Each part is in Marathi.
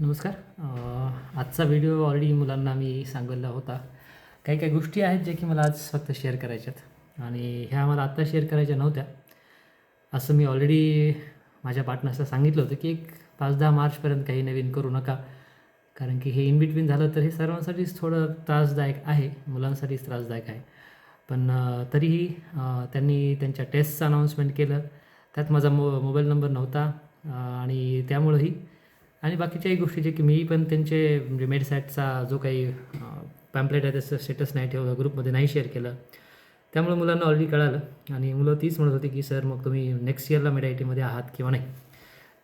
नमस्कार. आजचा व्हिडिओ ऑलरेडी मुलांना मी सांगितला होता. काही काही गोष्टी आहेत ज्या की मला आज फक्त शेअर करायच्यात आणि ह्या मला आत्ता शेअर करायच्या नव्हत्या. असं मी ऑलरेडी माझ्या पार्टनर्सला सांगितलं होतं की एक 5-10 मार्चपर्यंत काही नवीन करू नका. कारण की हे इन बिटवीन झालं तर हे सर्वांसाठीच थोडं त्रासदायक आहे, मुलांसाठीच त्रासदायक आहे. पण तरीही त्यांनी त्यांच्या टेस्टचं अनाउन्समेंट केलं. त्यात माझा मोबाईल नंबर नव्हता आणि त्यामुळंही आणि बाकीच्याही गोष्टी जे की मी पण त्यांचे म्हणजे मेडसॅटचा जो काही पॅम्पलेट आहे त्याचं स्टेटस नाही ठेवलं, ग्रुपमध्ये नाही शेअर केलं. त्यामुळे मुलांना ऑलरेडी कळालं आणि मुलं तीच म्हणत होती की सर मग तुम्ही नेक्स्ट इयरला मेड-आय-टीमध्ये आहात किंवा नाही.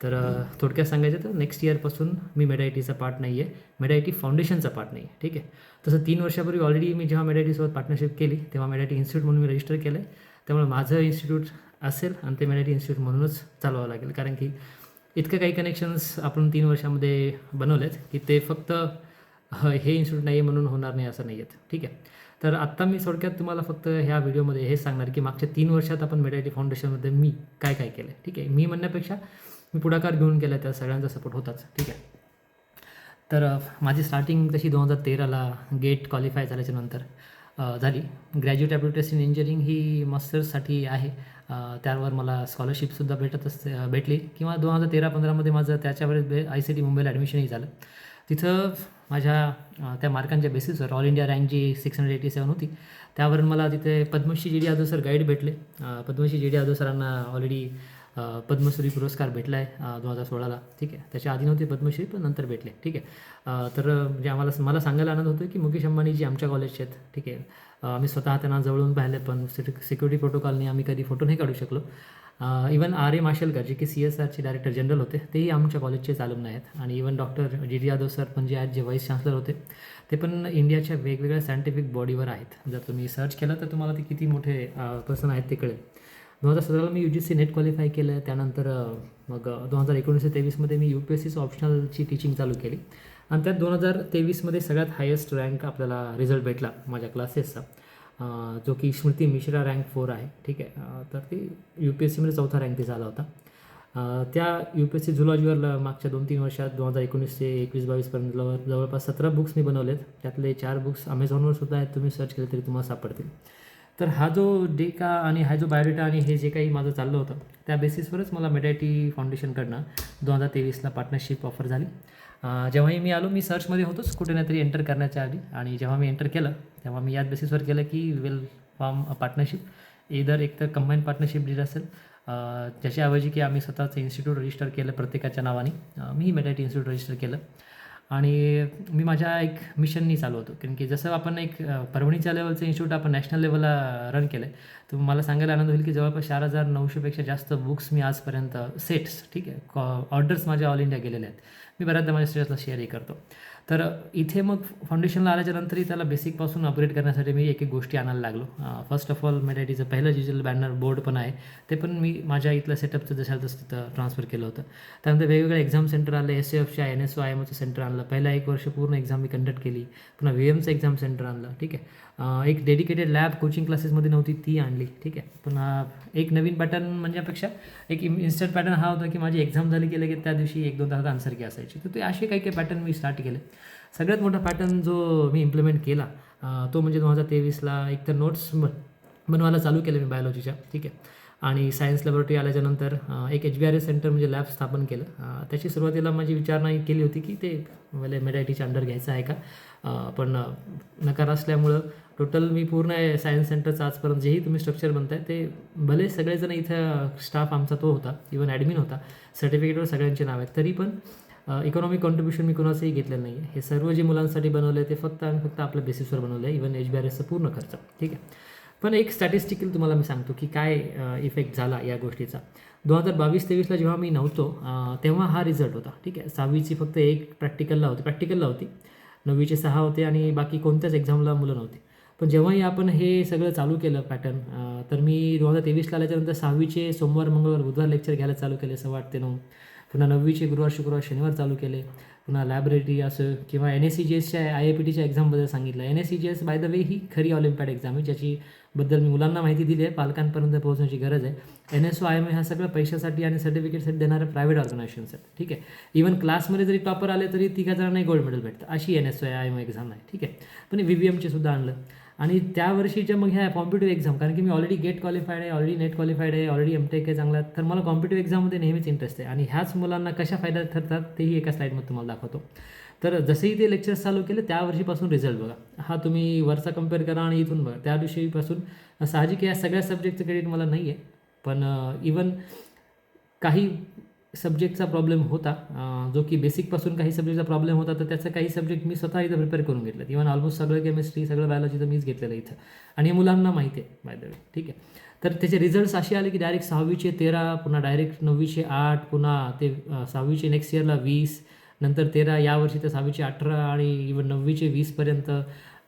तर थोडक्यात सांगायचं तर नेक्स्ट इयरपासून मी मेड-आय-टीचा पार्ट नाही आहे, मेड-आय-टी फाउंडेशनचा पार्ट नाही आहे. ठीक आहे. तसं 3 वर्षापूर्वी ऑलरेडी मी जेव्हा मेड-आय-टीसोबत पार्टनरशिप केली तेव्हा मेड-आय-टी इन्स्टिट्यूट म्हणून मी रजिस्टर केलं आहे. त्यामुळे माझं इन्स्टिट्यूट असेल आणि ते मेड-आय-टी इन्स्टिट्यूट म्हणूनच चालवावं लागेल. कारण की इतकं काही कनेक्शन्स आपण 3 वर्षामध्ये बनवलेत की ते फक्त हे इन्स्टिट्यूट नाही आहे म्हणून होणार नाही असं नाही आहेत. ठीक आहे. तर आत्ता मी थोडक्यात तुम्हाला फक्त ह्या व्हिडिओमध्ये हे सांगणार की मागच्या 3 वर्षात आपण मेड-आय-टी फाउंडेशनमध्ये मी काय काय केलं आहे. ठीक आहे. मी म्हणण्यापेक्षा मी पुढाकार घेऊन केला, त्या सगळ्यांचा सपोर्ट होताच. ठीक आहे. तर माझी स्टार्टिंग तशी 2013ला गेट क्वालिफाय झाल्याच्यानंतर झाली. ग्रॅज्युएट ॲप्टिट्यूड इन इंजिनिअरिंग ही मास्टर्ससाठी आहे. त्यावर मला स्कॉलरशिपसुद्धा भेटली किंवा 2013-15मध्ये माझं त्याच्यावर ICT मुंबईला ॲडमिशनही झालं. तिथं माझ्या त्या मार्कांच्या बेसिसवर ऑल इंडिया रँक जी 687 होती त्यावरून मला तिथे Padmashri G D Yadav sir guide भेटले. पद्मश्री जी डी यादव सरांना ऑलरेडी पद्मश्री पुरस्कार भेटला आहे 2016ला. ठीक आहे. त्याच्या आधी नव्हते पद्मश्री पण नंतर भेटले. ठीक आहे. तर म्हणजे मला सांगायला आनंद होतो की मुकेश अंबानी जी आमच्या कॉलेजचे आहेत. ठीक आहे. आम्ही स्वतः त्यांना जवळून पाहिले पण सिक्युरिटी प्रोटोकॉलने आम्ही कधी फोटो नाही काढू शकलो. Even R. A. माशेलकर जे की CSRचे डायरेक्टर जनरल होते तेही आमच्या कॉलेजचेच अलुमनी आहेत. आणि even doctor G D Yadav sir पण जे आहेत जे व्हाईस चान्सलर होते ते पण इंडियाच्या वेगवेगळ्या सायंटिफिक बॉडीवर आहेत. जर तुम्ही सर्च केलं तर तुम्हाला ते किती मोठे पर्सन आहेत ते कळेल. 2017ला मी UGC नेट क्वालिफाय केलं. त्यानंतर मग 2019-23मध्ये मी UPSCचं ऑप्शनलची टीचिंग चालू केली आणि त्यात 2023मध्ये सगळ्यात हायेस्ट रँक आपल्याला रिझल्ट भेटला माझ्या क्लासेसचा, जो की स्मृती मिश्रा रँक 4 आहे. ठीक आहे. तर ती UPSCमध्ये 4था रँक ते झाला होता. त्या UPSC झुलॉजीवर मागच्या 2-3 वर्षात 2019 ते 21-22पर्यंत जवळपास 17 बुक्स मी बनवलेत. त्यातले 4 बुक्स Amazonवर सुद्धा आहेत. तुम्ही सर्च केलं तरी तुम्हाला सापडतील. तर हा जो डेटा आणि हा जो बायोडेटा आणि हे जे काही माझं चाललं होतं त्या बेसिसवरच मला मेड-आय-टी फाउंडेशनकडनं 2023ला पार्टनरशिप ऑफर झाली. जेव्हाही मी आलो मी सर्चमध्ये होतोच कुठे ना तरी एंटर करण्याच्या आधी आणि जेव्हा मी एंटर केलं तेव्हा मी याच बेसिसवर केलं की विल फॉर्म अ पार्टनरशिप. एक तर कंबाईन पार्टनरशिप डील असेल ज्याच्याऐवजी की आम्ही स्वतःचं इन्स्टिट्यूट रजिस्टर केलं प्रत्येकाच्या नावाने. मी मेड-आय-टी इन्स्टिट्यूट रजिस्टर केलं आणि मी माझ्या एक मिशननी चालू होतो. कारण की जसं आपण एक परभणीच्या लेवलचं इन्स्टिट्यूट आपण नॅशनल लेवलला रन केलं आहे तर मला सांगायला आनंद होईल की जवळपास 4,900पेक्षा जास्त बुक्स मी आजपर्यंत सेट्स, ठीक आहे, ऑर्डर्स माझ्या ऑल इंडिया गेलेल्या आहेत. मी बऱ्याचदा माझ्या स्टेटसला शेअरही करतो. तर इथे मग फाउंडेशनला आल्याच्यानंतरही त्याला बेसिकपासून अपग्रेड करण्यासाठी मी एक गोष्टी आणायला लागलो. फर्स्ट ऑफ ऑल मेड-आय-टीचं पहिलं डिजिटल बॅनर बोर्ड पण आहे ते पण मी माझ्या इथलं सेटअपचं जसं तसं तिथं ट्रान्सफर केलं होतं. त्यानंतर वेगवेगळे एक्झाम सेंटर आले. SAFच्या NSO IMOचं सेंटर आणलं. पहिला 1 वर्ष पूर्ण एक्झाम मी कंडक्ट केली. पुन्हा VMचं एक्झाम सेंटर आणलं. ठीक आहे. एक डेडिकेटेड लॅब कोचिंग क्लासेसमध्ये नव्हती ती आणली. ठीक आहे. पुन्हा एक नवीन पॅटर्न म्हणण्यापेक्षा एक इन्स्टंट पॅटर्न हा होता की माझी एक्झाम झाली गेले की त्या दिवशी 1-2 तासात आन्सर की असायची. तर ते असे काही काही पॅटर्न मी स्टार्ट केले. सगळ्यात मोठा पॅटर्न जो मी इम्प्लिमेंट केला तो म्हणजे 2023ला एक तर नोट्स बनवायला चालू केलं मी बायोलॉजीच्या. ठीक आहे. आणि सायन्स लॅबोरेटरी आल्याच्यानंतर एक HBRS सेंटर म्हणजे लॅब स्थापन केलं. त्याची सुरुवातीला माझी विचारणा केली होती की ते मला मेड-आय-टीच्या अंडर घ्यायचं आहे का, पण नकार असल्यामुळं टोटल मी पूर्ण सायन्स सेंटरचं आजपर्यंत जेही तुम्ही स्ट्रक्चर बनताय ते भले सगळेजण इथं स्टाफ आमचा तो होता, इवन ॲडमिन होता, सर्टिफिकेटवर सगळ्यांचे नाव आहेत, तरी पण इकॉनॉमिक कॉन्ट्रिब्युशन मी कोणाचंही घेतलेलं नाही आहे. हे सर्व जे मुलांसाठी बनवलं आहे ते फक्त आणि फक्त आपल्या बेसिसवर बनवलं आहे, इवन HBRSचा पूर्ण खर्च. ठीक आहे. पण एक स्टॅटिस्टिकल तुम्हाला मी सांगतो की काय इफेक्ट झाला या गोष्टीचा. 2022-23ला जेव्हा मी नव्हतो तेव्हा हा रिझल्ट होता. ठीक आहे. 6वीची फक्त एक प्रॅक्टिकलला होती, 9वीचे 6 होते आणि बाकी कोणत्याच एक्झामला मुलं नव्हती. पण जेव्हाही आपण हे सगळं चालू केलं पॅटर्न तर मी 2023ला आल्याच्यानंतर 6वीचे सोमवार, मंगळवार, बुधवार लेक्चर घ्यायला चालू केले 8:30 ते 9. पुन्हा 9वीचे गुरुवार, शुक्रवार, शनिवार चालू केले. पुन्हा लॅबोरेटरी असं किंवा NSCGSच्या IIPTच्या एक्झामबद्दल सांगितलं. NSCGS बाय द वे ही खरी ऑलिम्पियाड एक्झाम आहे, ज्याच्याबद्दल मी मुलांना माहिती दिली आहे, पालकांपर्यंत पोहोचण्याची गरज आहे. NSO IMA ह्या सगळं पैशासाठी आणि सर्टिफिकेटसाठी देणारे प्रायव्हेट ऑर्गनायझेशन्स आहेत. ठीक आहे. इव्हन क्लासमध्ये जरी टॉपर आले तरी 3 जणांनाही गोल्ड मेडल भेटतं, अशी NSO IMA एक्झाम आहे. ठीक आहे. पण VVMचे सुद्धा आणलं. आणि त्या वर्षीच्या मग ह्या कॉम्पिटिटिव्ह एक्झाम, कारण की मी ऑलरेडी गेट क्वालिफाईड आहे, ऑलरेडी नेट क्वालिफाईड आहे, ऑलरेडी MTech आहे चांगला, तर मला कॉम्पिटिटिव्ह एक्झाममध्ये नेहमीच इंटरेस्ट आहे. आणि ह्याच मुलांना कशा फायद्यात ठरतात तेही एका स्लाईडमध्ये तुम्हाला दाखवतो. तर जसेही ते लेक्चर्स चालू केले त्या वर्षीपासून रिझल्ट बघा. हा तुम्ही वरचा कम्पेअर करा आणि इथून बघा. त्या दिवशीपासून साहजिक या सगळ्या सब्जेक्टचं क्रेडिट मला नाही आहे, पण इवन काही सब्जेक्टचा प्रॉब्लेम होता, जो की बेसिकपासून काही सब्जेक्टचा प्रॉब्लेम होता, तर त्याचं काही सब्जेक्ट मी स्वतः इथं प्रिपेअर करून घेतलं. इव्हन ऑलमोस्ट सगळं केमिस्ट्री, सगळं बायोलॉजी तर मीच घेतलेलं इथं, आणि हे मुलांना माहिती आहे बाय द वे. ठीक आहे. तर त्याचे रिझल्ट्स असे आले की डायरेक्ट 6वीचे 13, पुन्हा डायरेक्ट 9वीचे 8, पुन्हा ते 6वीचे नेक्स्ट इयरला 20, नंतर 13, यावर्षी तर 6वीचे 18 आणि इव्हन 9वीचे 20पर्यंत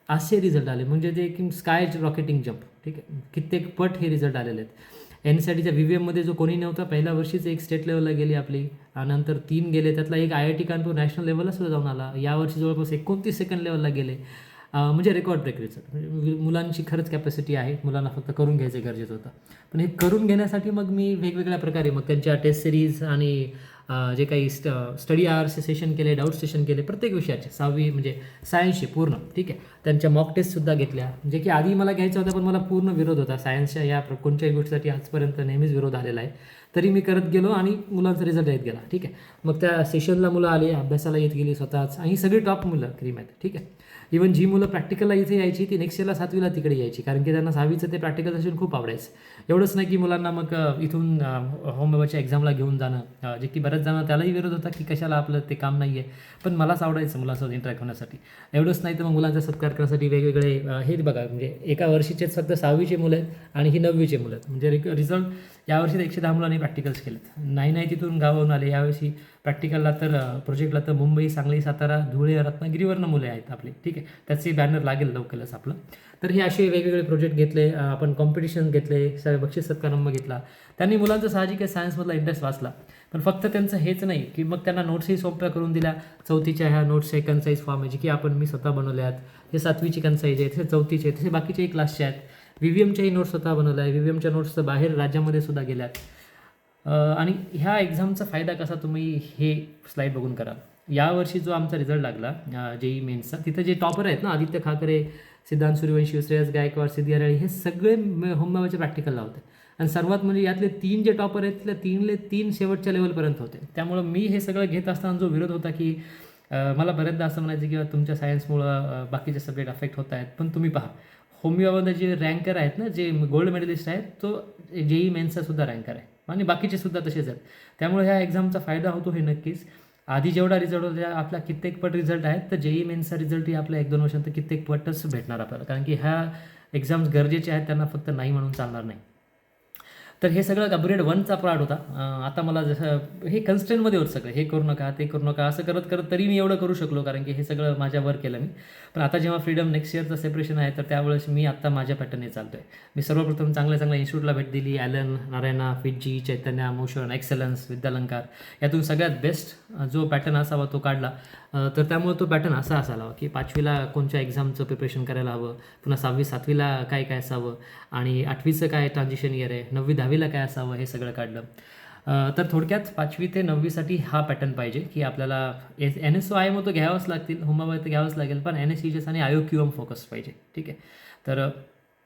असे रिझल्ट आले. म्हणजे ते एक स्काय रॉकेटिंग जम्प. ठीक आहे. कित्येक पट हे रिझल्ट आलेले आहेत. NCERTच्या VVMमध्ये जो कोणी नव्हता, पहिल्या वर्षीच एक स्टेट लेवलला गेली आपली, नंतर 3 गेले, त्यातला एक IIT कानपूर नॅशनल लेवलला सुद्धा जाऊन आला. यावर्षी जवळपास 29 सेकंड लेवलला गेले. म्हणजे रेकॉर्ड ब्रेक रिझल्ट. म्हणजे मुलांची खरंच कॅपॅसिटी आहे, मुलांना फक्त करून घ्यायचं गरजेचं होतं. पण हे करून घेण्यासाठी मग मी वेगवेगळ्या प्रकारे मग त्यांच्या टेस्ट सिरीज आणि जे काही स्टडी आवर्सचे सेशन केले, डाऊट सेशन केले प्रत्येक विषयाचे, 6वी म्हणजे सायन्सचे पूर्ण. ठीक आहे. त्यांच्या मॉक टेस्टसुद्धा घेतल्या, जे की आधी मला घ्यायचं होतं, पण मला पूर्ण विरोध होता सायन्सच्या या कोणत्याही गोष्टीसाठी आजपर्यंत नेहमीच विरोध आलेला आहे. तरी मी करत गेलो आणि मुलांचा रिझल्ट येत गेला. ठीक आहे. मग त्या सेशनला मुलं आले, अभ्यासाला येत गेली स्वतःच, आणि ही सगळी टॉप मुलं क्रीम आहेत. ठीक आहे. इव्हन जी मुलं प्रॅक्टिकलला इथे यायची ती नेक्स्ट इयरला 7वीला तिकडे यायची, कारण की त्यांना 6वीचं ते प्रॅक्टिकल सेशन खूप आवडायचं. एवढंच नाही की मुलांना मग इथून होमवर्कच्या एक्झामला घेऊन जाणं, जे की बऱ्याच जणांना त्यालाही विरोध होता की कशाला, आपलं ते काम नाही आहे. पण मलाच आवडायचं मुलांसोबत इंटरॅक्ट होण्यासाठी. एवढंच नाही तर मग मुलांचा सत्कार करण्यासाठी वेगवेगळे हे बघा, म्हणजे एका वर्षीचेच फक्त 6वीचे मुलं आहेत आणि ही 9वीचे मुलं आहेत. म्हणजे रिझल्ट यावर्षी 110 मुलांनी प्रॅक्टिकल्स केलेत. नाही तिथून गावाहून आले. यावर्षी प्रॅक्टिकलला तर प्रोजेक्टला तर मुंबई, सांगली, सातारा, धुळे, रत्नागिरीवरनं मुले आहेत आपले. ठीक आहे. त्याचे बॅनर लागेल लवकरच आपलं. तर हे असे वेगवेगळे प्रोजेक्ट घेतले, आपण कॉम्पिटिशन घेतले, सगळे बक्षीस सत्कारंभ घेतला. त्यांनी मुलांचं साहजिक आहे सायन्समधला इंटरेस्ट वाचला. पण फक्त त्यांचं हेच नाही की मग त्यांना नोट्सही सोप्या करून दिल्या. 4थीच्या ह्या नोट्सचे कन्साईज फॉर्म आहे, जे की मी स्वतः बनवले आहेत. हे 7वीची कन्साईज आहे, तसे 4थीचे, तसे बाकीच्याही क्लासचे आहेत. VVMच्याही नोट्स स्वतः बनवल्या आहे. VVMच्या नोट्स तर बाहेर राज्यामध्ये सुद्धा गेल्यात. आणि ह्या एक्झामचा फायदा कसा तुम्ही हे स्लाईड बघून करा. यावर्षी जो आमचा रिझल्ट लागला JEE मेन्सचा, तिथं जे टॉपर आहेत ना, आदित्य खाकरे, सिद्धांत सूर्यवंशी, श्रेयस गायकवाड, सिद्धी हरळी, हे सगळे होमबाबाच्या प्रॅक्टिकलला होते. आणि सर्वात म्हणजे यातले 3 जे टॉपर आहेत, तिथले 3 शेवटच्या लेवलपर्यंत होते. त्यामुळं मी हे सगळं घेत असताना जो विरोध होता की मला बऱ्याचदा असं म्हणायचं की तुमच्या सायन्समुळं बाकीचे सब्जेक्ट अफेक्ट होत आहेत. पण तुम्ही पहा, होमिओमध्ये जे रँकर आहेत ना, जे गोल्ड मेडलिस्ट आहेत, तो JEE मेन्सचा सुद्धा रँकर आहे आणि बाकीचे सुद्धा तसेच आहेत. त्यामुळे ह्या एक्झामचा फायदा होतो हे नक्कीच. आधी जेवढा रिझल्ट होता आपला कित्येक पट रिझल्ट आहेत, तर JEE मेन्सचा रिझल्टही आपल्या 1-2 वर्षांत कित्येक पटच भेटणार आपल्याला, कारण की ह्या एक्झाम्स गरजेचे आहेत, त्यांना फक्त नाही म्हणून चालणार नाही. तर हे सगळं अपग्रेड 1चा पार्ट होता. आता मला जसं हे कन्स्ट्रेंटमध्ये होतं सगळं, हे करू नका, ते करू नका, असं करत करत तरी मी एवढं करू शकलो, कारण की हे सगळं माझ्यावर केलं मी. पण आता जेव्हा फ्रीडम नेक्स्ट इयरचं सेपरेशन आहे, तर त्यावेळेस मी आत्ता माझ्या पॅटर्नने चालतो आहे. मी सर्वप्रथम चांगल्या इन्स्टिट्यूटला भेट दिली. ॲलन, नारायणा, फिटजी, चैतन्य, मोशन, एक्सलन्स, विद्यालंकार, यातून सगळ्यात बेस्ट जो पॅटर्न असावा तो काढला. तर त्यामुळे तो पॅटर्न असा असायला हवा की 5वीला कोणत्या एक्झामचं प्रिपरेशन करायला हवं, पुन्हा 6वी 7वीला काय असावं, आणि 8वीचं काय ट्रान्झिशन इयर आहे, 9वी 10वीला काय असावं, हे सगळं काढलं. तर थोडक्यात 5वी ते 9वीसाठी हा पॅटर्न पाहिजे की आपल्याला NSO IMO तो घ्यावंच लागतील, होमबाबा तर घ्यावंच लागेल, पण NSCGS आणि IOQM फोकस पाहिजे. ठीक आहे. तर